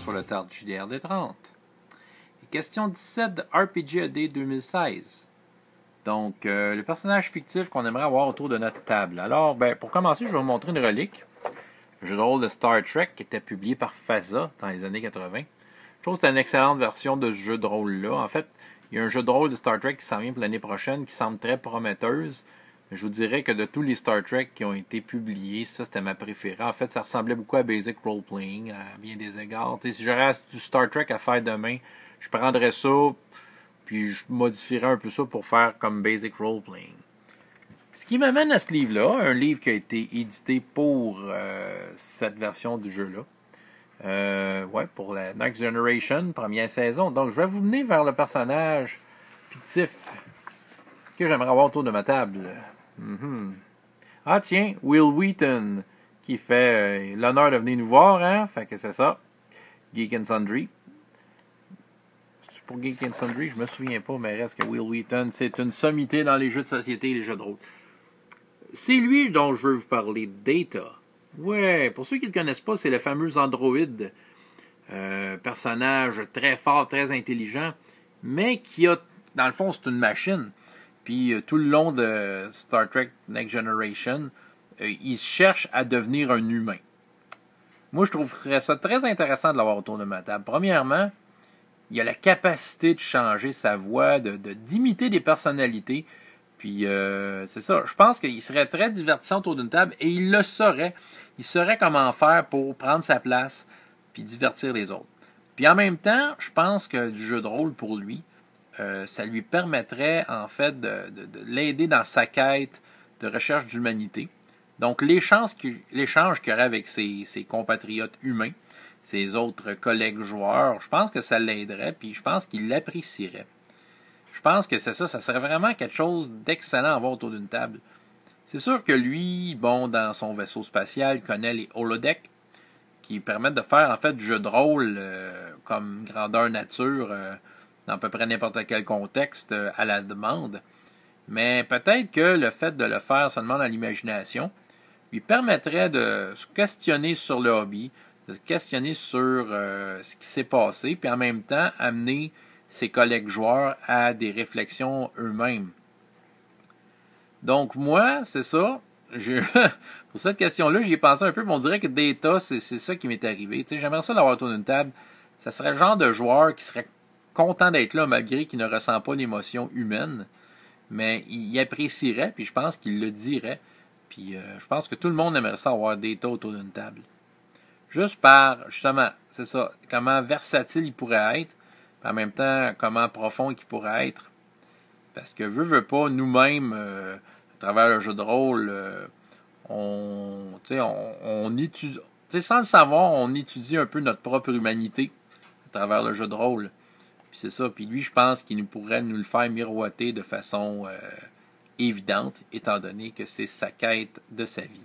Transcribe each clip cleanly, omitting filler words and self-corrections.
François Letarte, JDR 30. Question 17 de RPG AD 2016. Donc, le personnage fictif qu'on aimerait avoir autour de notre table. Alors, pour commencer, je vais vous montrer une relique. Un jeu de rôle de Star Trek qui était publié par FASA dans les années 80. Je trouve que c'est une excellente version de ce jeu de rôle-là. En fait, il y a un jeu de rôle de Star Trek qui s'en vient pour l'année prochaine qui semble très prometteuse. Je vous dirais que de tous les Star Trek qui ont été publiés, ça c'était ma préférée. En fait, ça ressemblait beaucoup à Basic Role Playing, à bien des égards. T'sais, si j'aurais du Star Trek à faire demain, je prendrais ça, puis je modifierais un peu ça pour faire comme Basic Role Playing. Ce qui m'amène à ce livre-là, un livre qui a été édité pour cette version du jeu-là. Pour la Next Generation, première saison. Donc, je vais vous mener vers le personnage fictif que j'aimerais avoir autour de ma table. Ah tiens, Will Wheaton, qui fait l'honneur de venir nous voir, hein? Fait que c'est ça. Geek and Sundry. C'est pour Geek and Sundry, je me souviens pas, mais reste que Will Wheaton, c'est une sommité dans les jeux de société et les jeux de rôle. C'est lui dont je veux vous parler, Data. Ouais, pour ceux qui ne le connaissent pas, c'est le fameux androïde, personnage très fort, très intelligent, mais qui a, dans le fond, c'est une machine. Puis tout le long de Star Trek Next Generation, il cherche à devenir un humain. Moi, je trouverais ça très intéressant de l'avoir autour de ma table. Premièrement, il a la capacité de changer sa voix, d'imiter des personnalités. Puis, c'est ça. Je pense qu'il serait très divertissant autour d'une table et il le saurait. Il saurait comment faire pour prendre sa place puis divertir les autres. Puis en même temps, je pense que du jeu de rôle pour lui, ça lui permettrait en fait de l'aider dans sa quête de recherche d'humanité. Donc l'échange qu'il y aurait avec ses compatriotes humains, ses autres collègues joueurs, je pense que ça l'aiderait, puis je pense qu'il l'apprécierait. Je pense que c'est ça, ça serait vraiment quelque chose d'excellent à avoir autour d'une table. C'est sûr que lui, dans son vaisseau spatial, il connaît les holodecks qui permettent de faire en fait du jeu de rôle comme grandeur nature dans à peu près n'importe quel contexte à la demande. Mais peut-être que le fait de le faire seulement dans l'imagination lui permettrait de se questionner sur le hobby, de se questionner sur ce qui s'est passé, puis en même temps amener ses collègues joueurs à des réflexions eux-mêmes. Donc moi, c'est ça. Pour cette question-là, j'y ai pensé un peu, mais on dirait que Data, c'est ça qui m'est arrivé. J'aimerais ça l'avoir autour d'une table. Ça serait le genre de joueur qui serait content d'être là malgré qu'il ne ressent pas l'émotion humaine, mais il apprécierait, puis je pense qu'il le dirait. Puis je pense que tout le monde aimerait ça avoir Data autour d'une table. Juste par, justement, c'est ça, comment versatile il pourrait être, puis en même temps, comment profond il pourrait être. Parce que veut pas, nous-mêmes, à travers le jeu de rôle, on étudie, sans le savoir, on étudie un peu notre propre humanité à travers le jeu de rôle. Puis c'est ça. Puis lui, je pense qu'il pourrait nous le faire miroiter de façon évidente, étant donné que c'est sa quête de sa vie.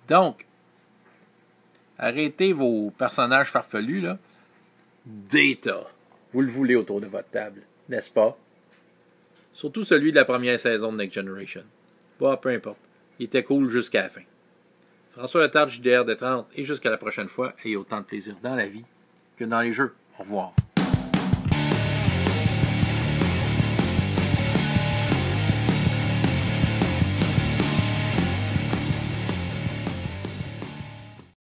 Donc, arrêtez vos personnages farfelus, là. Data. Vous le voulez autour de votre table, n'est-ce pas? Surtout celui de la première saison de Next Generation. Peu importe. Il était cool jusqu'à la fin. François Letarte, JDR 30, et jusqu'à la prochaine fois, ayez autant de plaisir dans la vie que dans les jeux. Au revoir.